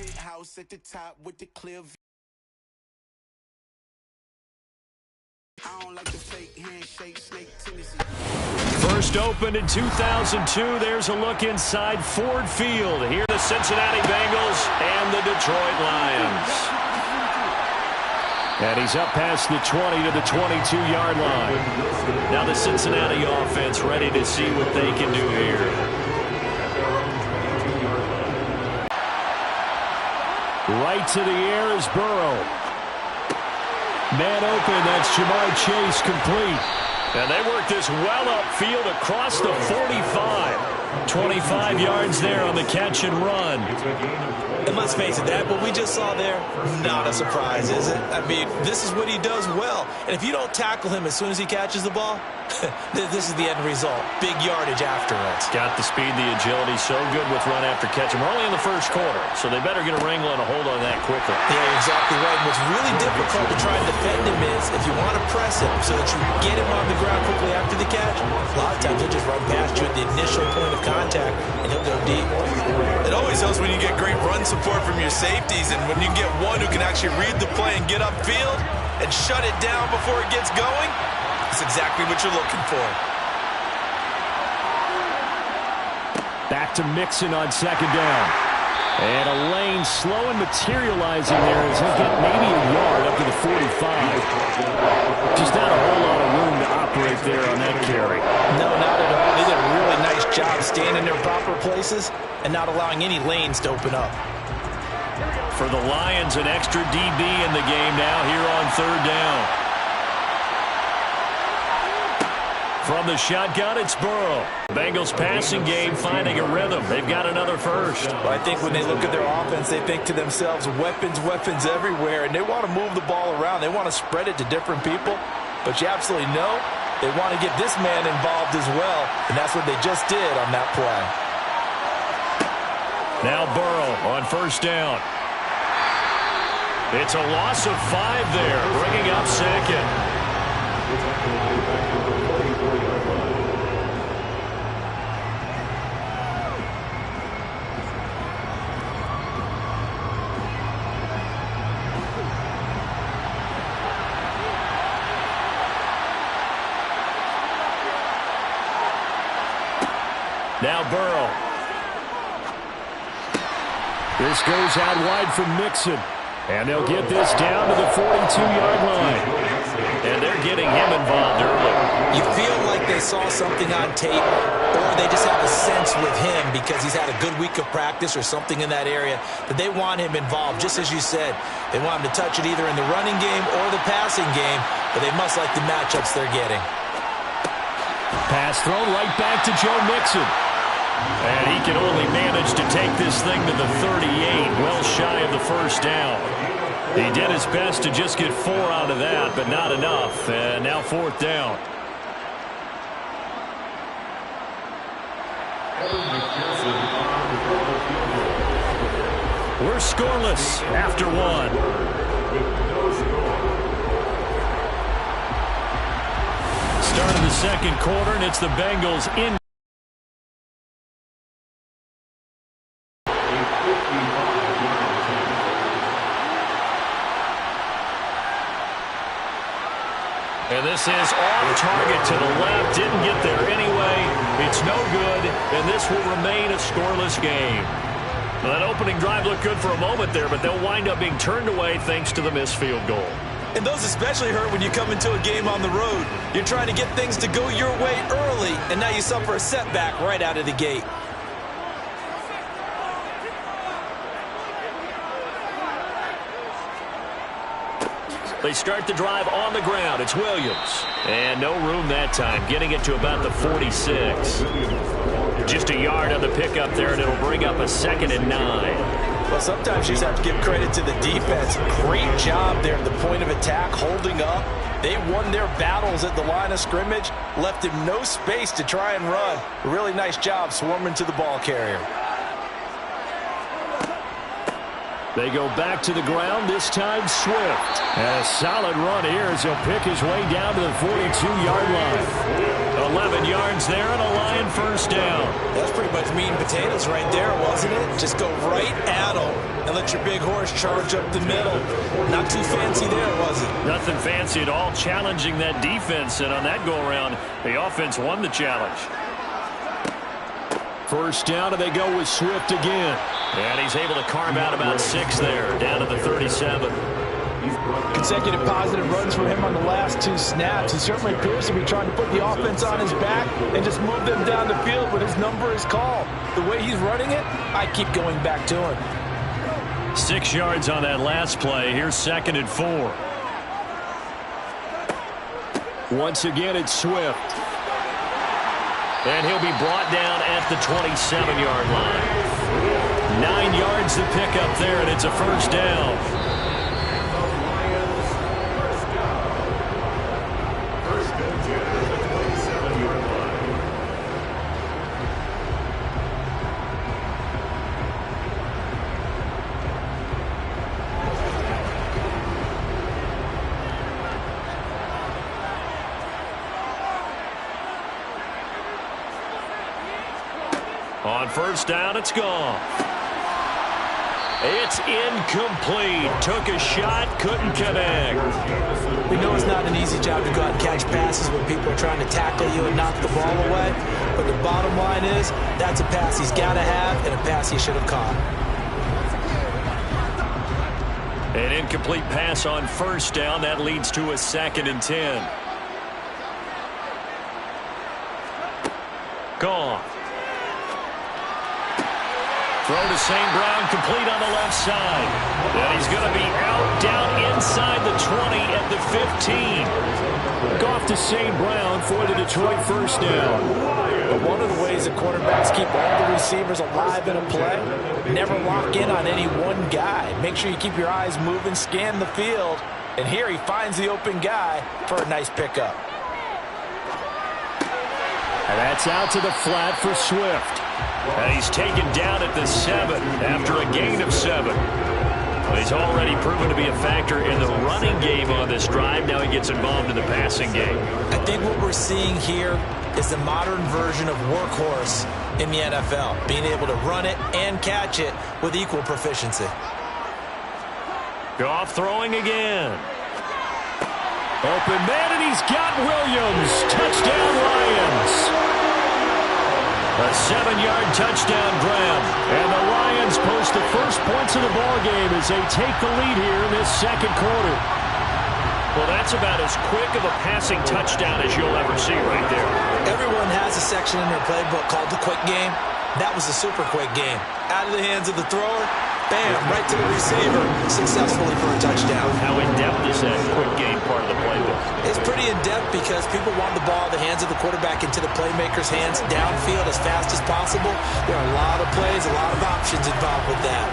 Penthouse at the top with the clear view. I don't like the fake handshake, snake tendency. First opened in 2002. There's a look inside Ford Field. Here the Cincinnati Bengals and the Detroit Lions. And he's up past the 20 to the 22-yard line. Now the Cincinnati offense ready to see what they can do here. Right to the air is Burrow. Man open, that's Jamar Chase, complete. And they work this well upfield across the 45. 25 yards there on the catch and run. And let's face it, that what we just saw there, not a surprise, is it? I mean, this is what he does well. And if you don't tackle him as soon as he catches the ball, this is the end result. Big yardage afterwards. Got the speed, the agility, so good with run after catch. And we're only in the first quarter, so they better get a wrangle and a hold on that quickly. Yeah, exactly right. And what's really difficult to try and defend him is if you want to press him so that you get him on the ground quickly after the catch, a lot of times he'll just run past you at the initial point of contact, and he'll go deep. It always helps when you get great run support from your safeties, and when you get one who can actually read the play and get upfield and shut it down before it gets going, that's exactly what you're looking for. Back to Mixon on second down. And a lane slow and materializing there as he'll get maybe a yard up to the 45. Just not a whole lot of room to operate there on that carry. No, not at all. They did a really nice job staying in their proper places and not allowing any lanes to open up. For the Lions, an extra DB in the game now here on third down. From the shotgun, it's Burrow. Bengals passing game finding a rhythm. They've got another first. Well, I think when they look at their offense, they think to themselves, weapons, weapons everywhere, and they want to move the ball around. They want to spread it to different people. But you absolutely know they want to get this man involved as well, and that's what they just did on that play. Now Burrow on first down. It's a loss of 5 there, bringing up second. Now Burrow. This goes out wide from Mixon. And they'll get this down to the 42-yard line. And they're getting him involved early. You feel like they saw something on tape, or they just have a sense with him because he's had a good week of practice or something in that area that they want him involved. Just as you said, they want him to touch it either in the running game or the passing game, but they must like the matchups they're getting. Pass thrown right back to Joe Mixon. And he can only manage to take this thing to the 38, well shy of the first down. He did his best to just get 4 out of that, but not enough. And now fourth down. We're scoreless after 1. Start of the second quarter, and it's the Bengals in. And this is off target to the left. Didn't get there anyway. It's no good, and this will remain a scoreless game. Well, that opening drive looked good for a moment there, but they'll wind up being turned away thanks to the missed field goal. And those especially hurt when you come into a game on the road. You're trying to get things to go your way early, and now you suffer a setback right out of the gate. They start the drive on the ground. It's Williams. And no room that time, getting it to about the 46. Just a yard on the pickup there, and it'll bring up a 2nd and 9. Well, sometimes you just have to give credit to the defense. Great job there at the point of attack, holding up. They won their battles at the line of scrimmage, left him no space to try and run. A really nice job swarming to the ball carrier. They go back to the ground, this time Swift. And a solid run here as he'll pick his way down to the 42-yard line. 11 yards there and a Lion first down. That's pretty much meat and potatoes right there, wasn't it? Just go right at him. and let your big horse charge up the middle. Not too fancy there, was it? Nothing fancy at all, challenging that defense, and on that go-around, the offense won the challenge. First down, and they go with Swift again. And he's able to carve out about 6 there, down to the 37. Consecutive positive runs for him on the last 2 snaps. He certainly appears to be trying to put the offense on his back and just move them down the field when his number is called. The way he's running it, I keep going back to him. 6 yards on that last play. Here's 2nd and 4. Once again, it's Swift. And he'll be brought down at the 27-yard line. 9 yards to pick up there, and it's a first down. On first down, it's gone. It's incomplete. Took a shot, couldn't connect. We know it's not an easy job to go out and catch passes when people are trying to tackle you and knock the ball away. But the bottom line is, that's a pass he's got to have and a pass he should have caught. An incomplete pass on first down. That leads to a 2nd and 10. Gone. Throw to St. Brown, complete on the left side. And he's going to be out, down inside the 20 at the 15. Off to St. Brown for the Detroit first down. But one of the ways that quarterbacks keep all the receivers alive in a play, never lock in on any one guy. Make sure you keep your eyes moving, scan the field. And here he finds the open guy for a nice pickup. And that's out to the flat for Swift. And he's taken down at the 7 after a gain of 7. He's already proven to be a factor in the running game on this drive. Now he gets involved in the passing game. I think what we're seeing here is the modern version of workhorse in the NFL, being able to run it and catch it with equal proficiency. Goff throwing again. Open man, and he's got Williams. Touchdown, Lions. A 7-yard touchdown grab. And the Lions post the first points of the ballgame as they take the lead here in this second quarter. Well, that's about as quick of a passing touchdown as you'll ever see right there. Everyone has a section in their playbook called the quick game. That was a super quick game. Out of the hands of the thrower, bam, right to the receiver, successfully for a touchdown. How in-depth is that quick game part of the playbook? It's pretty in-depth because people want the ball in the hands of the quarterback into the playmaker's hands downfield as fast as possible. There are a lot of plays, a lot of options involved with that.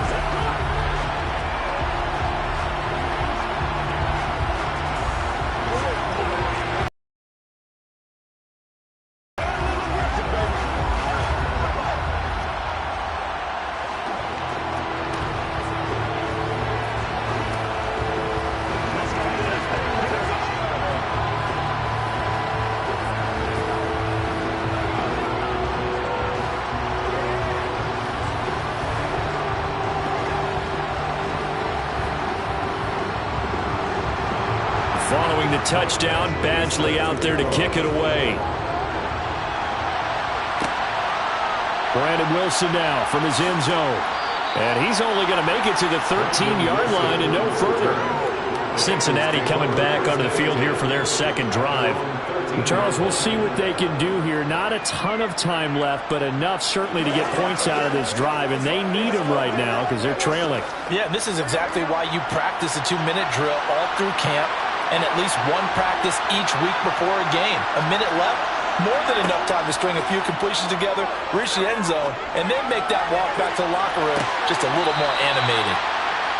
Following the touchdown, Badgley out there to kick it away. Brandon Wilson now from his end zone. And he's only going to make it to the 13-yard line and no further. Cincinnati coming back onto the field here for their second drive. Charles, we'll see what they can do here. Not a ton of time left, but enough certainly to get points out of this drive, and they need them right now because they're trailing. Yeah, this is exactly why you practice a 2-minute drill all through camp and at least one practice each week before a game. A minute left, more than enough time to string a few completions together, reach the end zone, and then make that walk back to the locker room just a little more animated.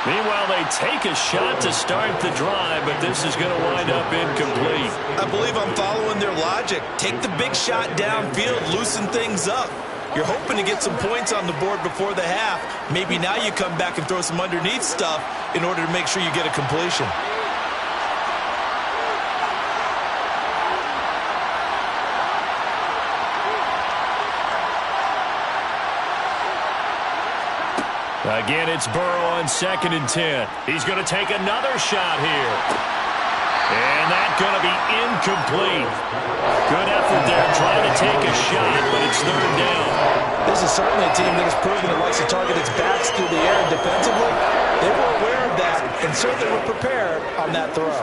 Meanwhile, they take a shot to start the drive, but this is going to wind up incomplete. I believe I'm following their logic. Take the big shot downfield, loosen things up. You're hoping to get some points on the board before the half. Maybe now you come back and throw some underneath stuff in order to make sure you get a completion. Again, it's Burrow on 2nd and 10. He's going to take another shot here. And that's going to be incomplete. Good effort there trying to take a shot, but it's 3rd down. This is certainly a team that has proven it likes to target its backs through the air defensively. They were aware of that and certainly were prepared on that throw.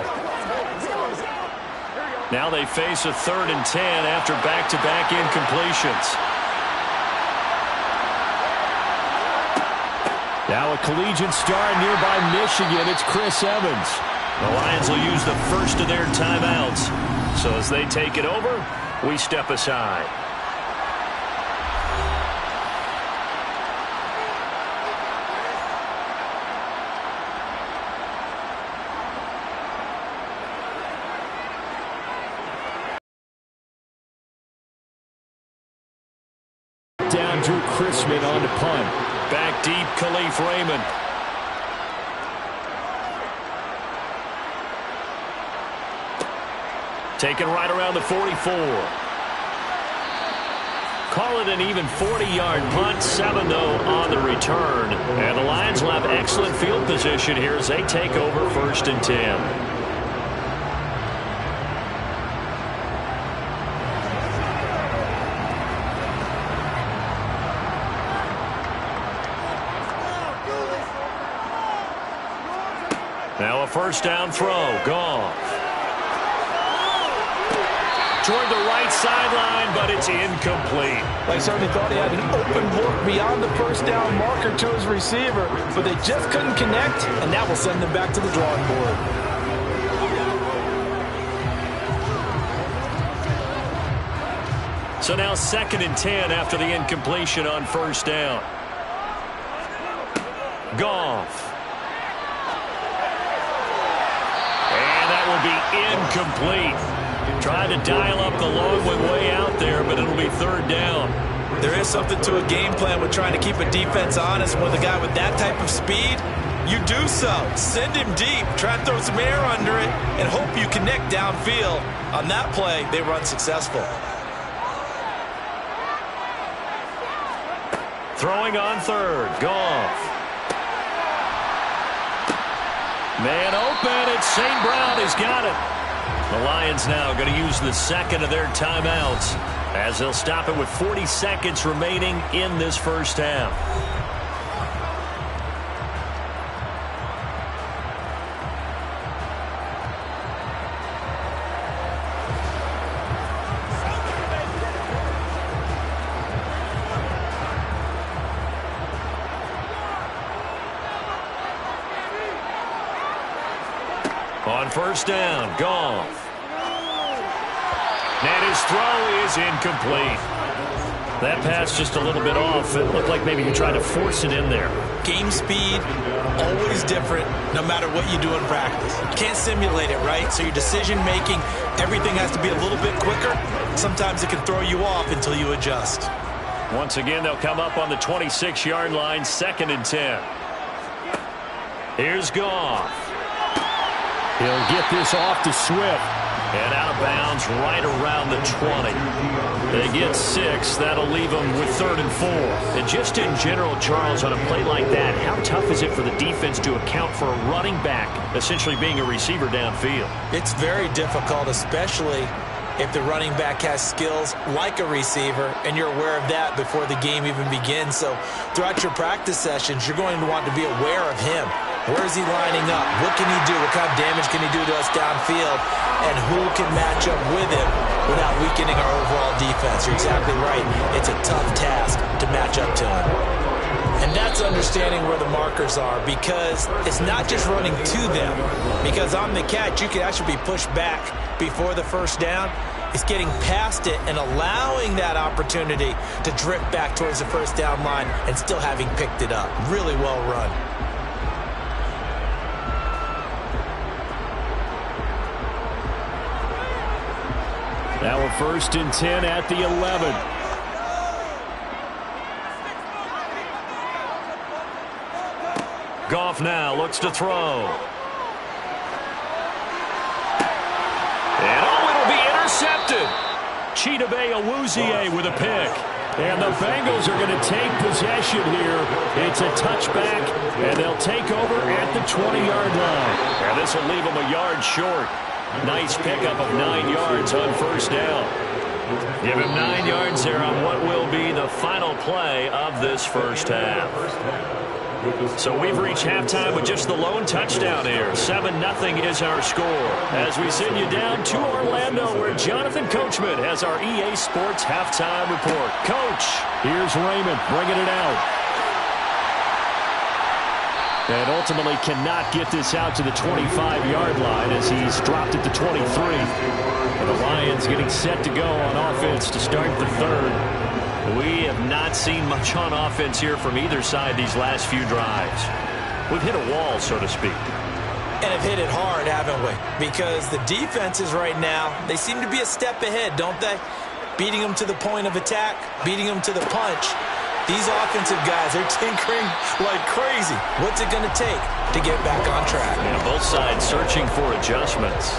Now they face a 3rd and 10 after back-to-back incompletions. Now a collegiate star in nearby Michigan, it's Chris Evans. The Lions will use the first of their timeouts. So as they take it over, we step aside. Down Drew Chrisman on the punt. Back deep, Khalif Raymond. Taken right around the 44. Call it an even 40-yard punt, 7 though on the return. And the Lions will have excellent field position here as they take over 1st and 10. Now a 1st down throw. Goff. Toward the right sideline, but it's incomplete. They certainly thought he had an open look beyond the 1st down marker to his receiver, but they just couldn't connect, and that will send them back to the drawing board. So now 2nd and 10 after the incompletion on 1st down. Goff. Will be incomplete. Trying to dial up the long one way out there, but it'll be 3rd down. There is something to a game plan with trying to keep a defense honest. With a guy with that type of speed, you do so. Send him deep, try and throw some air under it, and hope you connect downfield. On that play, they run successful. Throwing on 3rd. Goff. Man open, it's St. Brown. He's got it. The Lions now going to use the 2nd of their timeouts as they'll stop it with 40 seconds remaining in this 1st half. On 1st down, Goff. And his throw is incomplete. That pass just a little bit off. It looked like maybe he tried to force it in there. Game speed, always different, no matter what you do in practice. You can't simulate it, right? So your decision-making, everything has to be a little bit quicker. Sometimes it can throw you off until you adjust. Once again, they'll come up on the 26-yard line, 2nd and 10. Here's Goff. He'll get this off to Swift. And out of bounds right around the 20. They get 6. That'll leave them with 3rd and 4. And just in general, Charles, on a play like that, how tough is it for the defense to account for a running back essentially being a receiver downfield? It's very difficult, especially if the running back has skills like a receiver, and you're aware of that before the game even begins. So throughout your practice sessions, you're going to want to be aware of him. Where is he lining up? What can he do? What kind of damage can he do to us downfield? And who can match up with him without weakening our overall defense? You're exactly right. It's a tough task to match up to him. And that's understanding where the markers are, because it's not just running to them. Because on the catch, you can actually be pushed back before the 1st down. It's getting past it and allowing that opportunity to drift back towards the 1st down line and still having picked it up. Really well run. Now a 1st and 10 at the 11. Goff now looks to throw. And it'll be intercepted. Chidobe Awuzie with a pick. And the Bengals are going to take possession here. It's a touchback, and they'll take over at the 20-yard line. And this will leave them a yard short. Nice pickup of 9 yards on first down. Give him 9 yards there on what will be the final play of this first half. So we've reached halftime with just the lone touchdown here. 7-0 is our score. As we send you down to Orlando, where Jonathan Coachman has our EA Sports halftime report. Coach, here's Raymond bringing it out. And ultimately cannot get this out to the 25-yard line as he's dropped at the 23. And the Lions getting set to go on offense to start the third. We have not seen much on offense here from either side these last few drives. We've hit a wall, so to speak. And have hit it hard, haven't we? Because the defenses right now, they seem to be a step ahead, don't they? Beating them to the point of attack, beating them to the punch. These offensive guys, they're tinkering like crazy. What's it going to take to get back on track? And both sides searching for adjustments.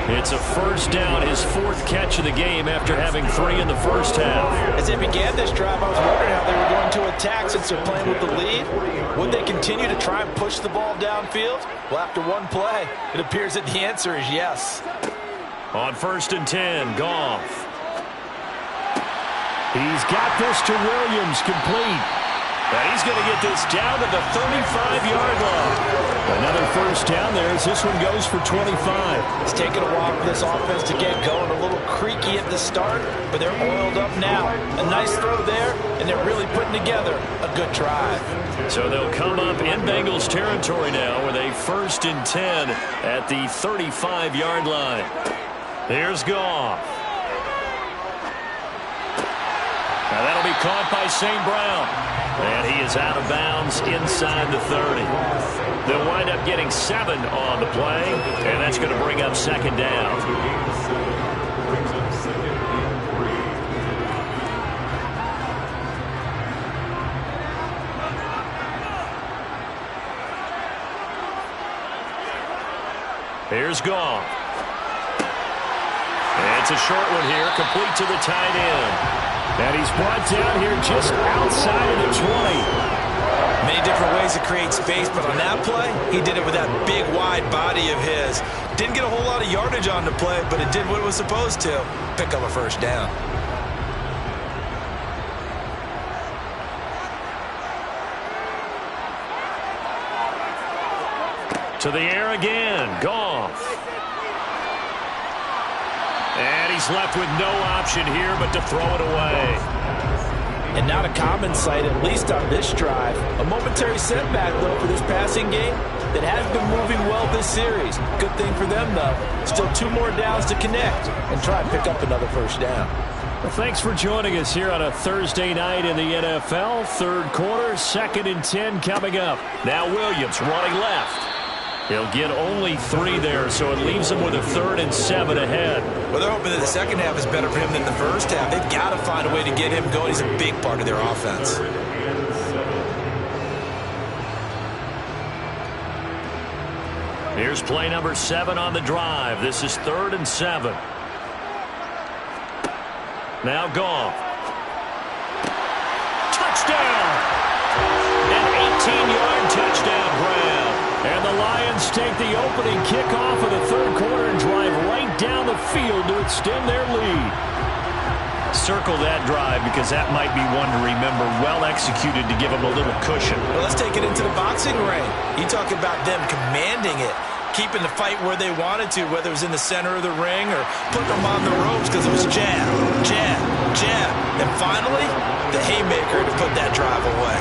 It's a first down, his 4th catch of the game after having 3 in the first half. As they began this drive, I was wondering how they were going to attack since they're playing with the lead. Would they continue to try and push the ball downfield? Well, after one play, it appears that the answer is yes. On 1st and 10, Goff. He's got this to Williams, complete. And he's going to get this down to the 35-yard line. Another first down there as this one goes for 25. It's taken a while for this offense to get going. A little creaky at the start, but they're oiled up now. A nice throw there, and they're really putting together a good drive. So they'll come up in Bengals territory now with a 1st and 10 at the 35-yard line. Here's Goff. Now that'll be caught by St. Brown. And he is out of bounds inside the 30. They'll wind up getting 7 on the play, and that's going to bring up 2nd down. Here's Goff. And it's a short one here, complete to the tight end. And he's brought down here just outside of the 20. Many different ways to create space, but on that play, he did it with that big, wide body of his. Didn't get a whole lot of yardage on the play, but it did what it was supposed to. Pick up a first down. To the air again, Goff. And he's left with no option here but to throw it away. And not a common sight, at least on this drive. A momentary setback, though, for this passing game that has been moving well this series. Good thing for them, though. Still 2 more downs to connect and try and pick up another first down. Well, thanks for joining us here on a Thursday night in the NFL. 3rd quarter, 2nd and 10 coming up. Now Williams running left. He'll get only 3 there, so it leaves him with a 3rd and 7 ahead. Well, they're hoping that the second half is better for him than the first half. They've got to find a way to get him going. He's a big part of their offense. Here's play number 7 on the drive. This is 3rd and 7. Now Goff. Touchdown! An 18-yard touchdown grab. And the Lions take the opening kickoff of the 3rd quarter and drive right down the field to extend their lead. Circle that drive because that might be one to remember. Well executed to give them a little cushion. Well, let's take it into the boxing ring. You talk about them commanding it, keeping the fight where they wanted to, whether it was in the center of the ring or putting them on the ropes because it was jab, jab, jab. And finally, the haymaker to put that drive away.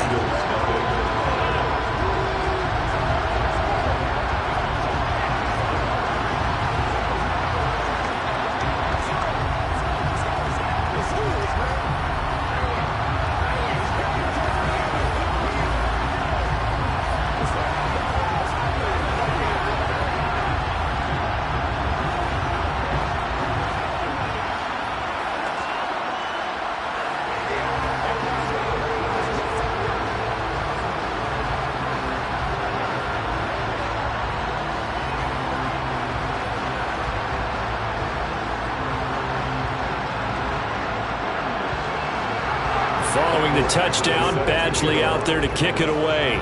Following the touchdown, Badgley out there to kick it away.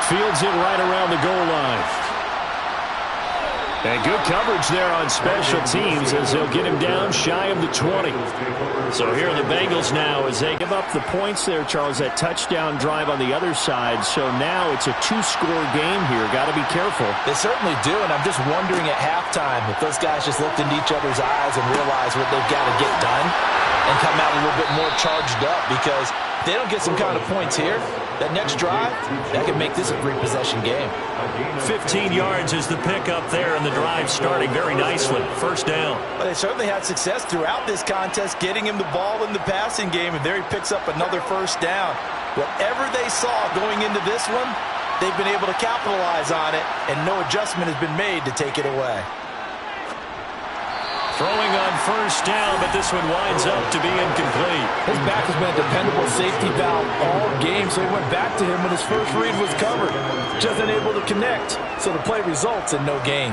Fields it right around the goal line. And good coverage there on special teams as they'll get him down shy of the 20. So here are the Bengals now as they give up the points there, Charles, that touchdown drive on the other side. So now it's a two-score game here. Got to be careful. They certainly do, and I'm just wondering at halftime if those guys just looked into each other's eyes and realized what they've got to get done and come out a little bit more charged up, because if they don't get some kind of points here, that next drive, that could make this a three-possession game. 15 yards is the pickup there, and the drive starting very nicely. First down. Well, they certainly had success throughout this contest, getting him the ball in the passing game, and there he picks up another first down. Whatever they saw going into this one, they've been able to capitalize on it, and no adjustment has been made to take it away. Throwing on first down, but this one winds up to be incomplete. His back has been a dependable safety valve all game, so he went back to him when his first read was covered. Just unable to connect, so the play results in no gain.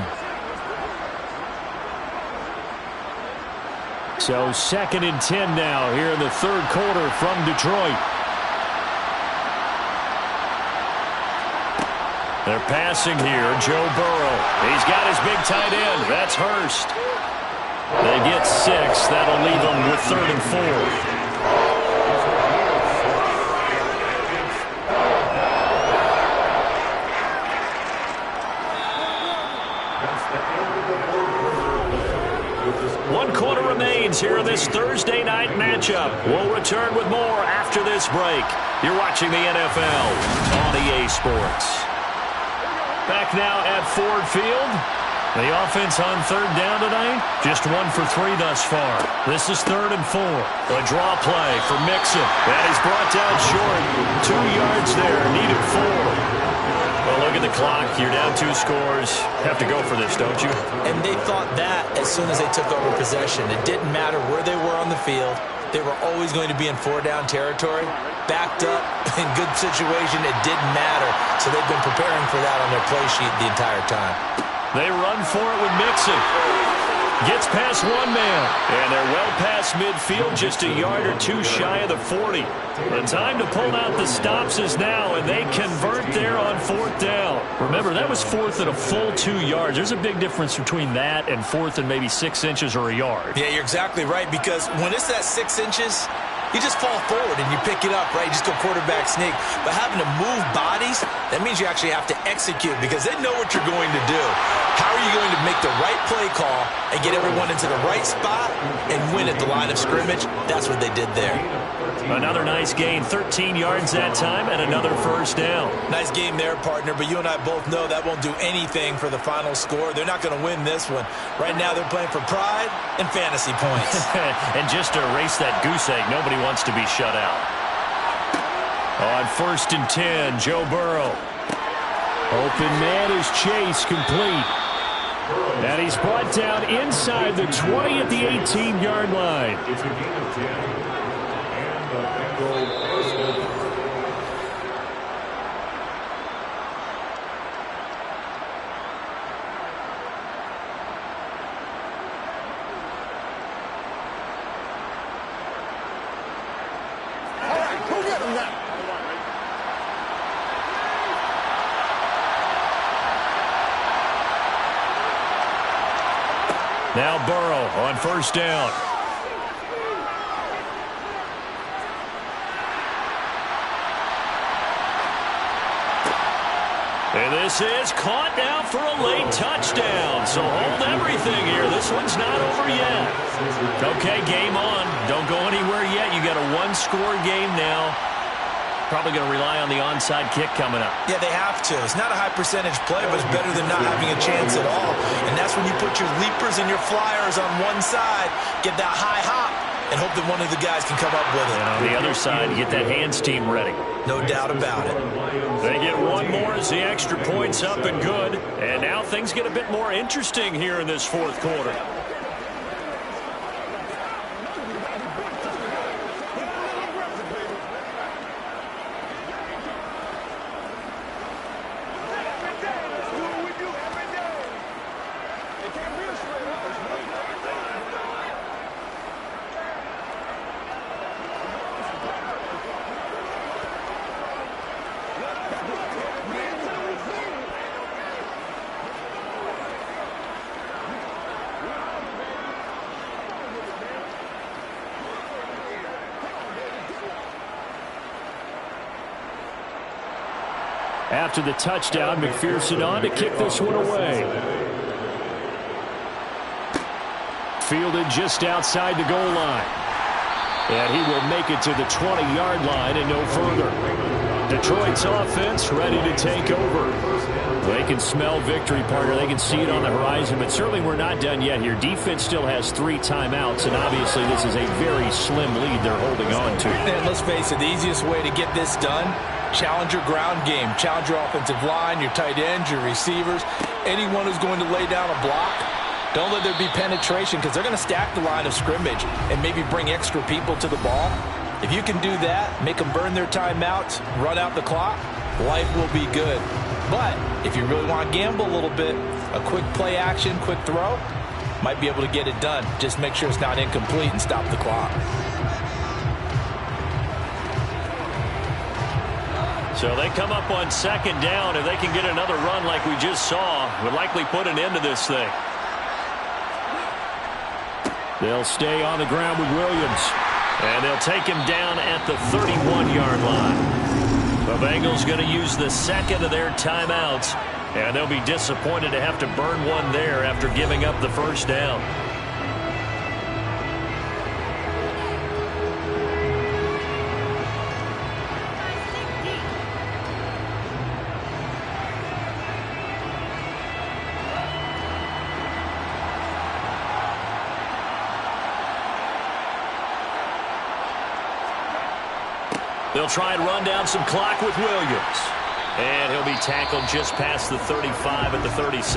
So 2nd and 10 now here in the third quarter from Detroit. They're passing here. Joe Burrow. He's got his big tight end. That's Hurst. They get 6. That'll leave them with 3rd and 4. One quarter remains here in this Thursday night matchup. We'll return with more after this break. You're watching the NFL on EA Sports. Back now at Ford Field. The offense on 3rd down tonight, just 1 for 3 thus far. This is 3rd and 4. A draw play for Mixon. That is brought down short. 2 yards there, needed 4. Well, look at the clock. You're down 2 scores. Have to go for this, don't you? And they thought that as soon as they took over possession. It didn't matter where they were on the field. They were always going to be in 4-down territory. Backed up, in good situation, it didn't matter. So they've been preparing for that on their play sheet the entire time. They run for it with Mixon. Gets past one man. And they're well past midfield, just a yard or 2 shy of the 40. The time to pull out the stops is now, and they convert there on 4th down. Remember, that was 4th and a full 2 yards. There's a big difference between that and 4th and maybe 6 inches or a yard. Yeah, you're exactly right, because when it's that 6 inches, you just fall forward and you pick it up, right? You just go quarterback sneak. But having to move bodies, that means you actually have to execute, because they know what you're going to do. How are you going to make the right play call and get everyone into the right spot and win at the line of scrimmage? That's what they did there. Another nice gain, 13 yards that time, and another first down. Nice game there, partner, but you and I both know that won't do anything for the final score. They're not going to win this one. Right now they're playing for pride and fantasy points. And just to erase that goose egg, nobody wants to be shut out. On 1st and 10, Joe Burrow. Open man is Chase, complete. And he's brought down inside the 20 at the 18-yard line. It's a gain of 10. And the Bengals. All right, go get him now. Now Burrow on 1st down. And this is caught now for a late touchdown. So hold everything here. This one's not over yet. Okay, game on. Don't go anywhere yet. You got a 1-score game now. Probably going to rely on the onside kick coming up. Yeah, they have to. It's not a high percentage play, but it's better than not having a chance at all. And that's when you put your leapers and your flyers on one side, get that high hop, and hope that one of the guys can come up with it. And on the other side, you get that hands team ready. No doubt about it. They get one more as the extra point's up and good. And now things get a bit more interesting here in this 4th quarter. After the touchdown, McPherson on to kick this one away. Fielded just outside the goal line. And he will make it to the 20-yard line and no further. Detroit's offense ready to take over. They can smell victory, partner. They can see it on the horizon, but certainly we're not done yet here. Defense still has 3 timeouts, and obviously this is a very slim lead they're holding on to. And let's face it, the easiest way to get this done, challenge your ground game. Challenge your offensive line, your tight ends, your receivers, anyone who's going to lay down a block. Don't let there be penetration because they're going to stack the line of scrimmage and maybe bring extra people to the ball. If you can do that, make them burn their timeouts, run out the clock, life will be good. But if you really want to gamble a little bit, a quick play action, quick throw, might be able to get it done. Just make sure it's not incomplete and stop the clock. So they come up on 2nd down. If they can get another run like we just saw, would likely put an end to this thing. They'll stay on the ground with Williams. And they'll take him down at the 31-yard line. The Bengals going to use the 2nd of their timeouts. And they'll be disappointed to have to burn one there after giving up the 1st down. They'll try and run down some clock with Williams. And he'll be tackled just past the 35 at the 36.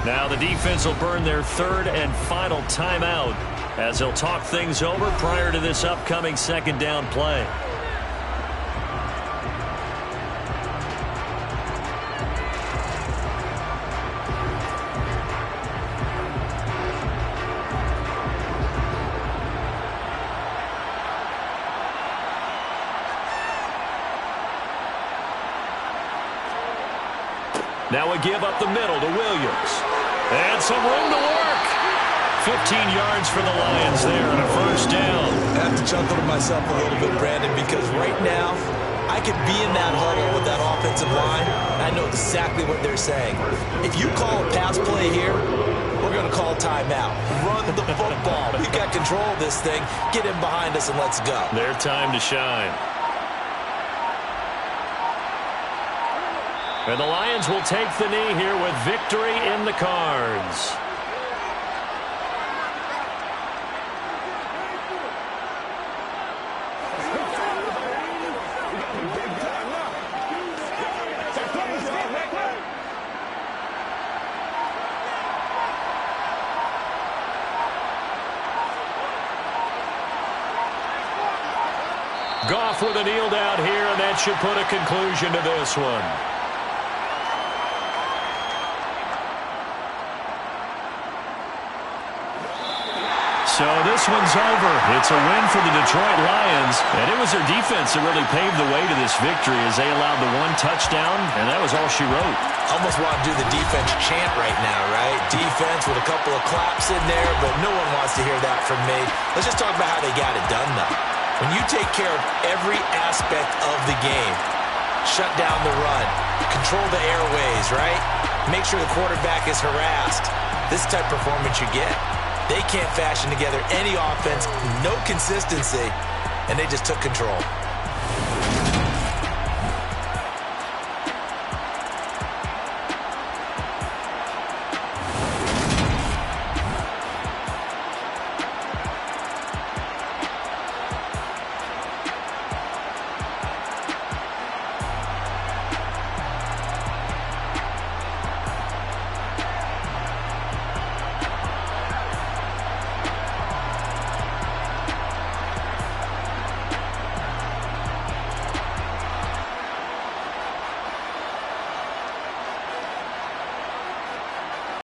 Now the defense will burn their 3rd and final timeout as they'll talk things over prior to this upcoming 2nd down play. Now we give up the middle to Williams. And some room to work. 15 yards for the Lions there and a 1st down. I have to chuckle to myself a little bit, Brandon, because right now I could be in that huddle with that offensive line. I know exactly what they're saying. If you call a pass play here, we're going to call timeout. Run the football. We've got control of this thing. Get in behind us and let's go. Their time to shine. And the Lions will take the knee here with victory in the cards. Goff with a kneel down here, and that should put a conclusion to this one. So this one's over. It's a win for the Detroit Lions, and it was their defense that really paved the way to this victory as they allowed the 1 touchdown, and that was all she wrote. Almost want to do the defense chant right now, right? Defense with a couple of claps in there, but no one wants to hear that from me. Let's just talk about how they got it done, though. When you take care of every aspect of the game, shut down the run, control the airways, right? Make sure the quarterback is harassed. This type of performance you get. They can't fashion together any offense, no consistency, and they just took control.